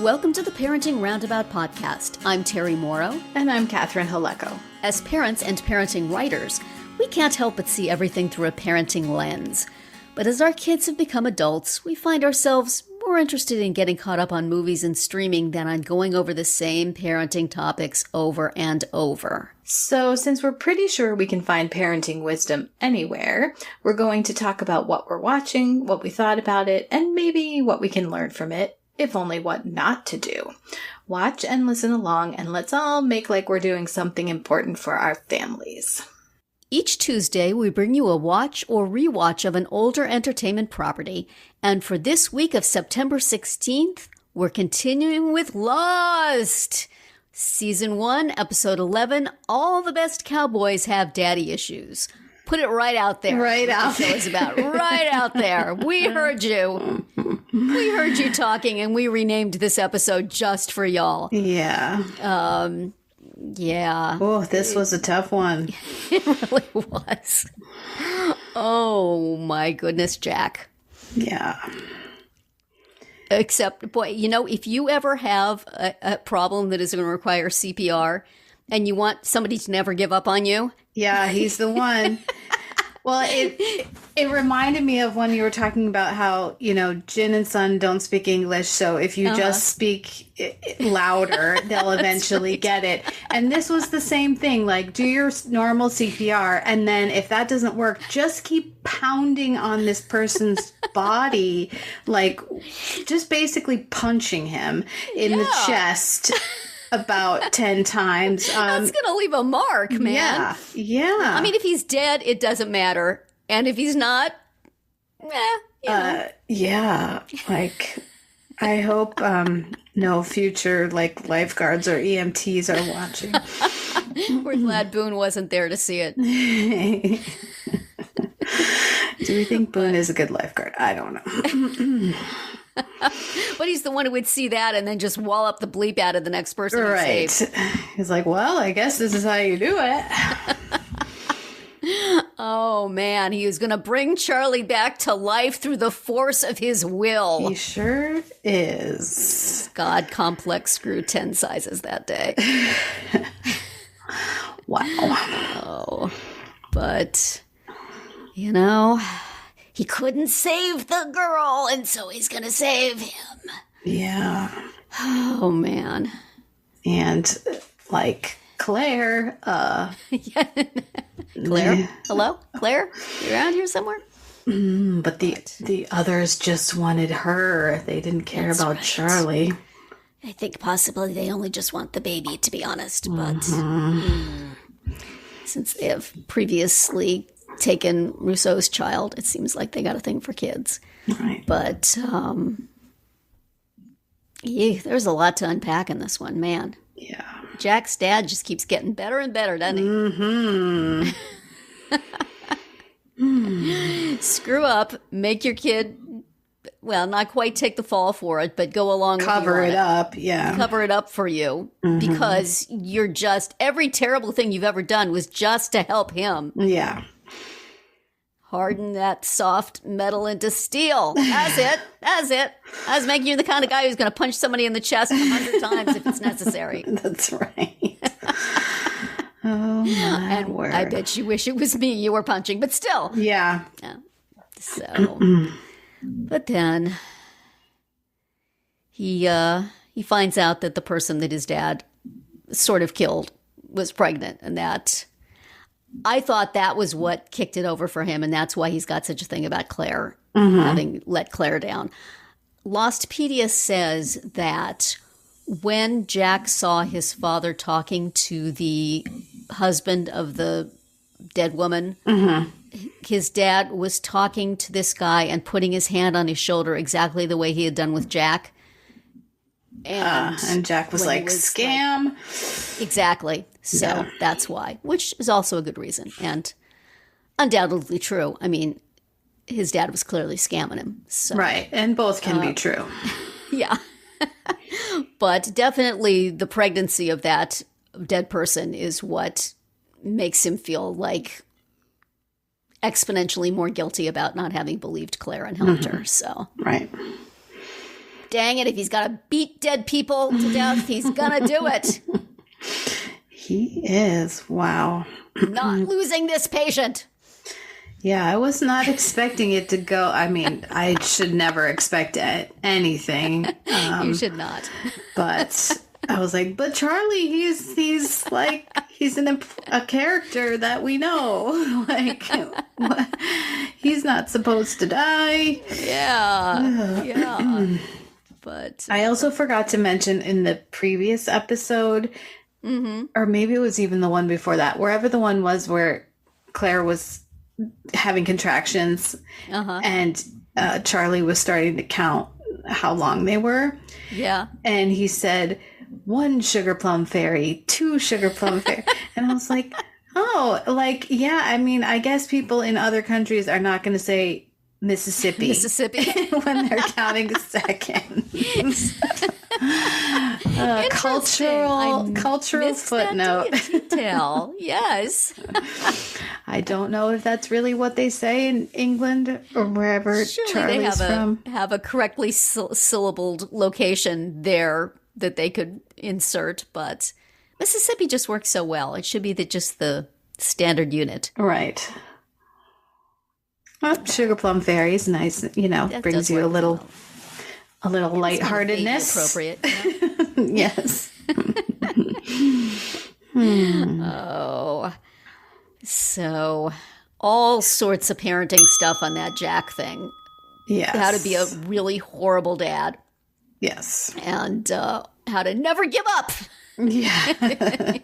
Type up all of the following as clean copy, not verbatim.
Welcome to the Parenting Roundabout podcast. I'm Terry Morrow. And I'm Catherine Haleko. As parents and parenting writers, we can't help but see everything through a parenting lens. But as our kids have become adults, we find ourselves more interested in getting caught up on movies and streaming than on going over the same parenting topics over and over. So since we're pretty sure we can find parenting wisdom anywhere, we're going to talk about what we're watching, what we thought about it, and maybe what we can learn from it, if only what not to do. Watch and listen along, and let's all make like we're doing something important for our families. Each Tuesday, we bring you a watch or rewatch of an older entertainment property, and for this week of September 16th, we're continuing with Lost! Season 1, Episode 11, All the Best Cowboys Have Daddy Issues. Put it right out there. Right out there. It's about right out there. We heard you. We heard you talking, and we renamed this episode just for y'all. Yeah. Yeah. Oh, this was a tough one. It really was. Oh, my goodness, Jack. Yeah. Except, boy, you know, if you ever have a problem that is going to require CPR and you want somebody to never give up on you. Yeah, he's the one. Well, it reminded me of when you were talking about how, you know, Jin and Sun don't speak English, so if you just speak louder, they'll eventually get it. And this was the same thing, like do your normal CPR, and then if that doesn't work, just keep pounding on this person's body, like just basically punching him in the chest about 10 times. That's going to leave a mark, man. Yeah. I mean, if he's dead, it doesn't matter. And if he's not, yeah. Like, I hope no future, like, lifeguards or EMTs are watching. We're glad Boone wasn't there to see it. Do we think Boone is a good lifeguard? I don't know. But he's the one who would see that and then just wallop the bleep out of the next person. Right. He's like, well, I guess this is how you do it. Oh, man. He was going to bring Charlie back to life through the force of his will. He sure is. God complex grew 10 sizes that day. Wow. Oh. But, you know, he couldn't save the girl, and so he's going to save him. Yeah. Oh, man. And, like, Claire, Claire? Hello? Claire? You around here somewhere? But the others just wanted her. They didn't care about Charlie. I think possibly they only just want the baby, to be honest. But since they have previously taken Rousseau's child, it seems like they got a thing for kids. Right. But there's a lot to unpack in this one, man. Yeah. Jack's dad just keeps getting better and better, doesn't he? Mm-hmm. Screw up, make your kid, well, not quite take the fall for it, but go along with you. Cover it up, yeah. Cover it up for you, because you're just, every terrible thing you've ever done was just to help him. Yeah. Harden that soft metal into steel. That's it. That's it. That's making you the kind of guy who's going to punch somebody in the chest 100 times if it's necessary. That's right. Oh, my word. I bet you wish it was me you were punching, but still. Yeah. So, but then he finds out that the person that his dad sort of killed was pregnant, and that I thought that was what kicked it over for him, and that's why he's got such a thing about Claire, having let Claire down. Lostpedia says that when Jack saw his father talking to the husband of the dead woman, his dad was talking to this guy and putting his hand on his shoulder exactly the way he had done with Jack. And Jack was like, scam. Like, exactly. So that's why, which is also a good reason and undoubtedly true. I mean, his dad was clearly scamming him. So. Right. And both can be true. Yeah. But definitely the pregnancy of that dead person is what makes him feel like exponentially more guilty about not having believed Claire and helped her. So, right. Dang it, if he's got to beat dead people to death, he's going to do it. He is. Wow. Not losing this patient. Yeah, I was not expecting it to go. I mean, I should never expect anything. You should not. But I was like, but Charlie, he's a character that we know. Like, he's not supposed to die. Yeah. Yeah. But I also forgot to mention in the previous episode, or maybe it was even the one before that, wherever the one was where Claire was having contractions and Charlie was starting to count how long they were. Yeah. And he said, 1 sugar plum fairy, 2 sugar plum fairy. And I was like, oh, like, yeah, I mean, I guess people in other countries are not going to say Mississippi when they're counting seconds. Cultural footnote. Detail. Yes. I don't know if that's really what they say in England or wherever Charlie's from. Have a correctly syllabled location there that they could insert, but Mississippi just works so well. It should be just the standard unit. Right. Well, sugar plum fairy is nice, that brings you a little lightheartedness. Appropriate. Yes. Oh. So all sorts of parenting stuff on that Jack thing. Yes. How to be a really horrible dad. Yes. And how to never give up. Yeah.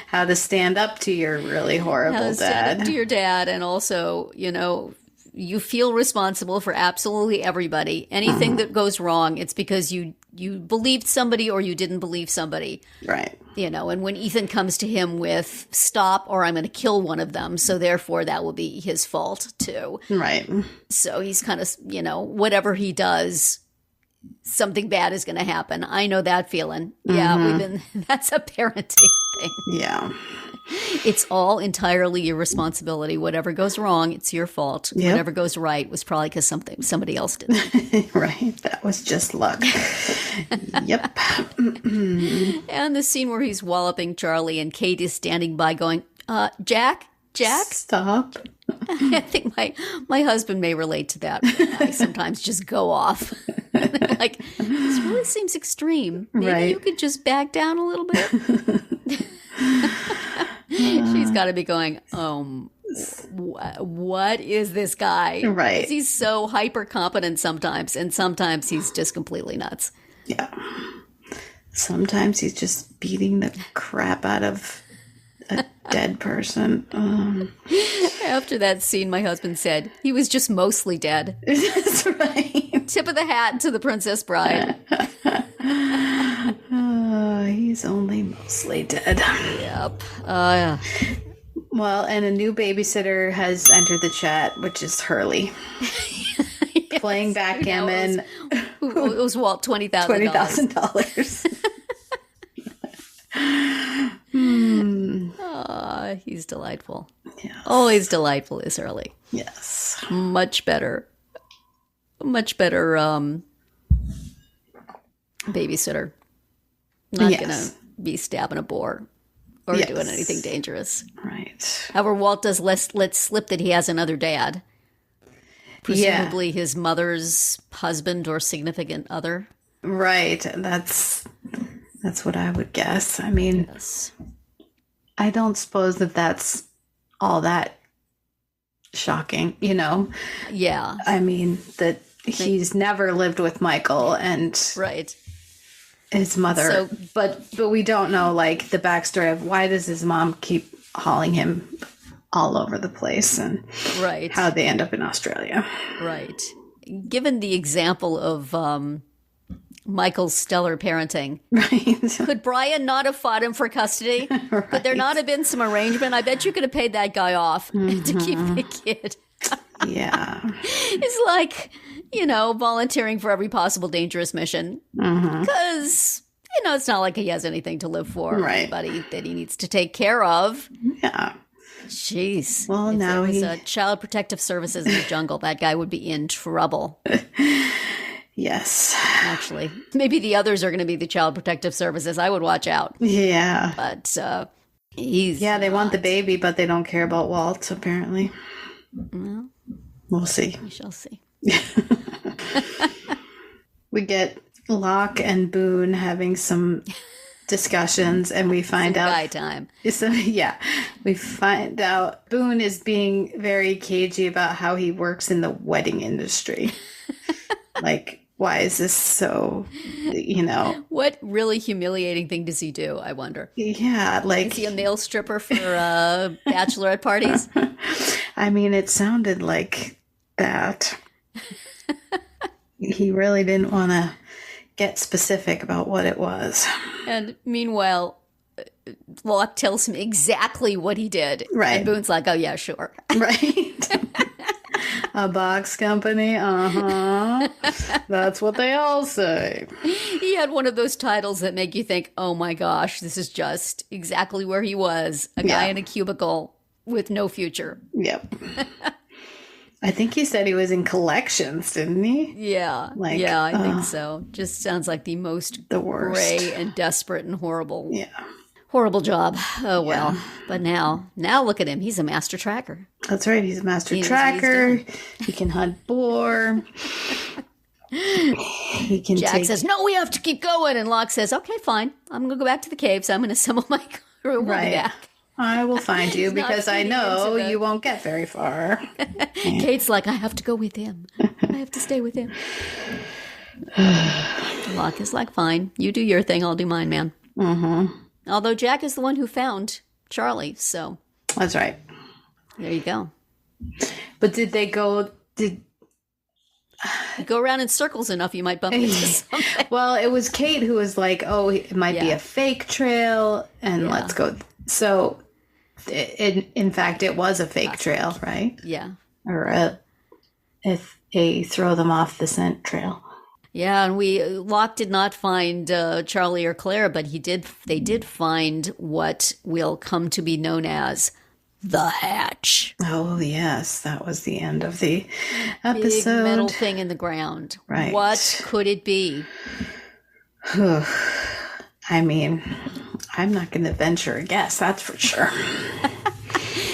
How to stand up to your really horrible dad. Stand up to your dad, and also, you feel responsible for absolutely everybody. Anything that goes wrong, it's because you believed somebody or you didn't believe somebody. Right. And when Ethan comes to him with stop or I'm going to kill one of them, so therefore that will be his fault too. Right. So he's kind of, whatever he does, something bad is going to happen. I know that feeling. Yeah, that's a parenting thing. Yeah. It's all entirely your responsibility. Whatever goes wrong, it's your fault. Yep. Whatever goes right was probably because somebody else did it. Right. That was just luck. Yep. And the scene where he's walloping Charlie and Kate is standing by going, Jack? Stop. I think my husband may relate to that. I sometimes just go off. Like, this really seems extreme. Maybe you could just back down a little bit. She's got to be going, what is this guy? Right. He's so hyper competent sometimes, and sometimes he's just completely nuts. Yeah. Sometimes he's just beating the crap out of a dead person. After that scene, my husband said he was just mostly dead. That's right. Tip of the hat to the Princess Bride. He's only mostly dead. Yep. Well, and a new babysitter has entered the chat, which is Hurley. Yes, playing backgammon. It was Walt, $20,000. He's delightful. Yes. Always delightful is Hurley. Yes. Much better babysitter. Not gonna be stabbing a boar or doing anything dangerous. Right. However, Walt does let slip that he has another dad. Presumably his mother's husband or significant other. Right. That's what I would guess. I mean, I don't suppose that's all that shocking, Yeah. I mean, that he's never lived with Michael and his mother. But we don't know, like, the backstory of why does his mom keep hauling him all over the place and how they end up in Australia. Right. Given the example of Michael's stellar parenting, could Brian not have fought him for custody? Could there not have been some arrangement? I bet you could have paid that guy off to keep the kid. Yeah. It's like, volunteering for every possible dangerous mission. Because, it's not like he has anything to live for or anybody that he needs to take care of. Yeah. Jeez. Well, if now there was he... Child Protective Services in the jungle, that guy would be in trouble. Yes. Actually, maybe the others are going to be the Child Protective Services. I would watch out. Yeah. But he's they want the baby, but they don't care about Walt, apparently. Well, we'll see. We shall see. We get Locke and Boone having some discussions, and we find out guy time. So, we find out Boone is being very cagey about how he works in the wedding industry. Like, why is this so, What really humiliating thing does he do, I wonder? Yeah, like... Is he a male stripper for bachelorette parties? I mean, it sounded like that. He really didn't want to get specific about what it was. And meanwhile, Locke tells him exactly what he did. Right. And Boone's like, oh, yeah, sure. Right. A box company? Uh-huh. That's what they all say. He had one of those titles that make you think, oh my gosh, this is just exactly where he was. A guy in a cubicle with no future. Yep. I think he said he was in collections, didn't he? Yeah. I think so. Just sounds like the worst. Gray and desperate and horrible. Yeah. Horrible job. Oh, well. But now look at him. He's a master tracker. That's right. He's a master tracker. He can hunt boar. Jack says, no, we have to keep going. And Locke says, okay, fine. I'm going to go back to the caves. I'm going to assemble my crew. We'll be back. I will find you because I know you won't get very far. Kate's like, I have to go with him. I have to stay with him. Locke is like, fine. You do your thing. I'll do mine, man. Mm-hmm. Although Jack is the one who found Charlie, so. That's right. There you go. But did they go... You go around in circles enough, you might bump into something. Well, it was Kate who was like, oh, it might be a fake trail, and let's go. So, in fact, it was a fake trail, right? Yeah. Or if a throw them off the scent trail. Yeah, and Locke did not find Charlie or Claire, but they did find what will come to be known as the hatch. Oh, yes. That was the end of the episode. Big metal thing in the ground. Right. What could it be? I mean, I'm not going to venture a guess, that's for sure.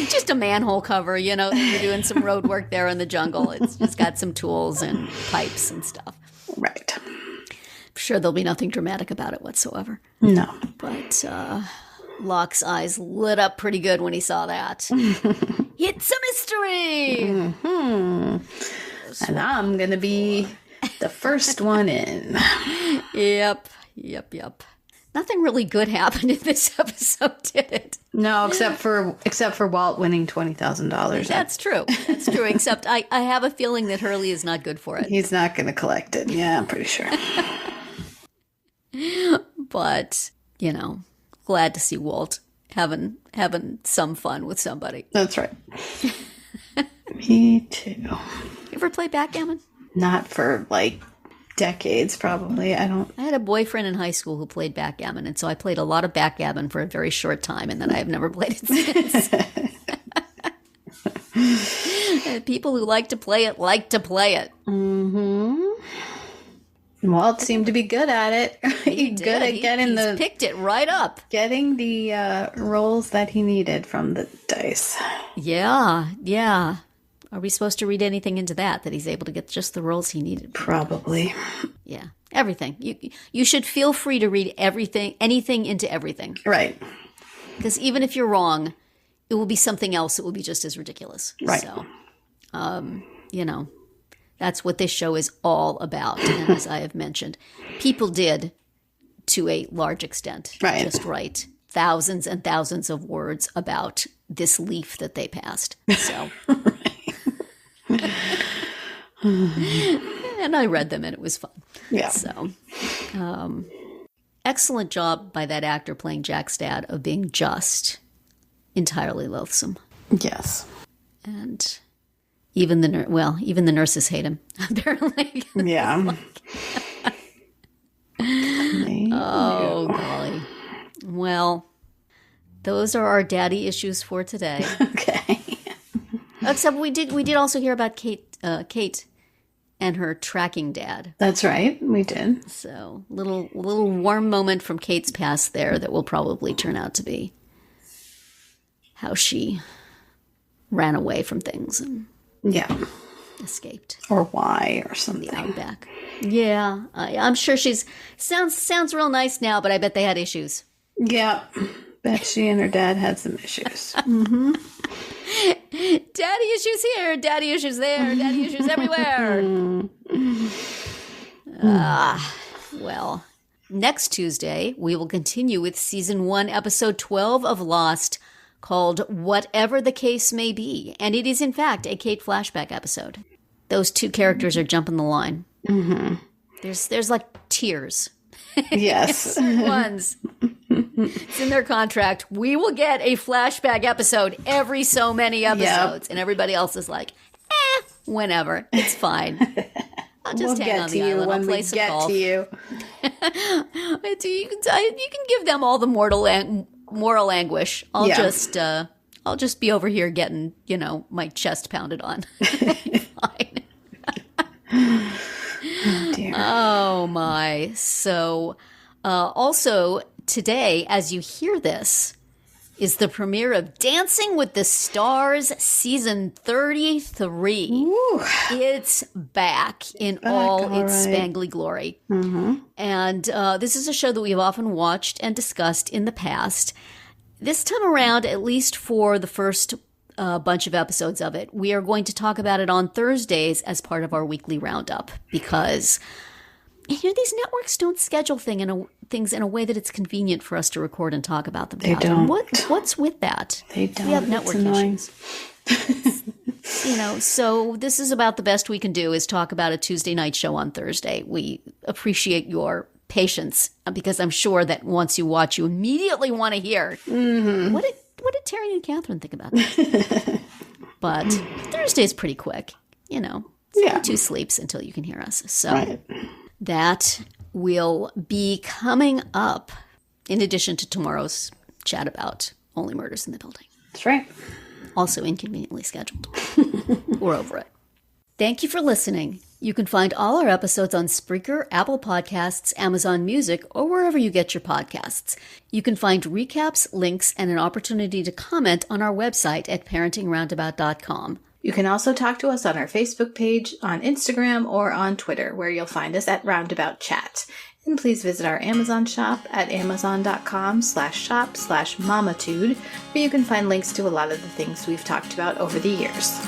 Just a manhole cover, you're doing some road work there in the jungle. It's just got some tools and pipes and stuff. Right. I'm sure there'll be nothing dramatic about it whatsoever. No. But Locke's eyes lit up pretty good when he saw that. It's a mystery! Mm-hmm. And I'm going to be the first one in. Yep. Nothing really good happened in this episode, did it? No, except for Walt winning $20,000. That's true. Except I have a feeling that Hurley is not good for it. He's not going to collect it. Yeah, I'm pretty sure. But, glad to see Walt having some fun with somebody. That's right. Me too. You ever play backgammon? Not for decades, probably. I had a boyfriend in high school who played backgammon, and so I played a lot of backgammon for a very short time, and then I have never played it since. People who like to play it like to play it. Mm-hmm. Walt seemed to be good at it. He's good at getting picked it right up. Getting the rolls that he needed from the dice. Yeah. Are we supposed to read anything into that he's able to get just the rolls he needed? Probably. Yeah. Everything. You should feel free to read anything into everything. Right. Because even if you're wrong, it will be something else. It will be just as ridiculous. Right. So, that's what this show is all about. And as I have mentioned, people did, to a large extent, just write thousands and thousands of words about this leaf that they passed. So. And I read them and it was fun. Yeah. So, excellent job by that actor playing Jack's dad of being just entirely loathsome. Yes. And even the nurses hate him, apparently. Yeah. Oh, golly. Well, those are our daddy issues for today. Okay. except we did also hear about Kate and her tracking dad. That's right. We did. So little warm moment from Kate's past there that will probably turn out to be how she ran away from things and escaped. Or why or something. The outback. Yeah. I'm sure sounds real nice now, but I bet they had issues. Yeah. Bet she and her dad had some issues. Mm-hmm. Daddy issues here, daddy issues there, daddy issues everywhere. Well, next Tuesday, we will continue with Season 1, Episode 12 of Lost, called Whatever the Case May Be. And it is, in fact, a Kate flashback episode. Those two characters are jumping the line. Mm-hmm. There's like tears. Yes. Certain ones. It's in their contract. We will get a flashback episode every so many episodes. Yep. And everybody else is like, whenever. It's fine. I'll just hang on the island. I'll play some golf. You can give them all the moral anguish. I'll just be over here getting, my chest pounded on. Fine. Oh, dear. Oh, my. So, also, today, as you hear this, is the premiere of Dancing with the Stars Season 33. Ooh. It's back in all its spangly glory. Mm-hmm. And this is a show that we've often watched and discussed in the past. This time around, at least for the first bunch of episodes of it, we are going to talk about it on Thursdays as part of our weekly roundup because these networks don't schedule things in a way that it's convenient for us to record and talk about them. They don't. What's with that? They don't. We have network issues. So this is about the best we can do is talk about a Tuesday night show on Thursday. We appreciate your patience because I'm sure that once you watch, you immediately want to hear what did Terry and Catherine think about that? But Thursday's pretty quick, Two sleeps until you can hear us. So that will be coming up in addition to tomorrow's chat about Only Murders in the Building. That's right. Also inconveniently scheduled. We're over it. Thank you for listening. You can find all our episodes on Spreaker, Apple Podcasts, Amazon Music, or wherever you get your podcasts. You can find recaps, links, and an opportunity to comment on our website at parentingroundabout.com. You can also talk to us on our Facebook page, on Instagram, or on Twitter, where you'll find us at Roundabout Chat. And please visit our Amazon shop at amazon.com/shop/mamatude, where you can find links to a lot of the things we've talked about over the years.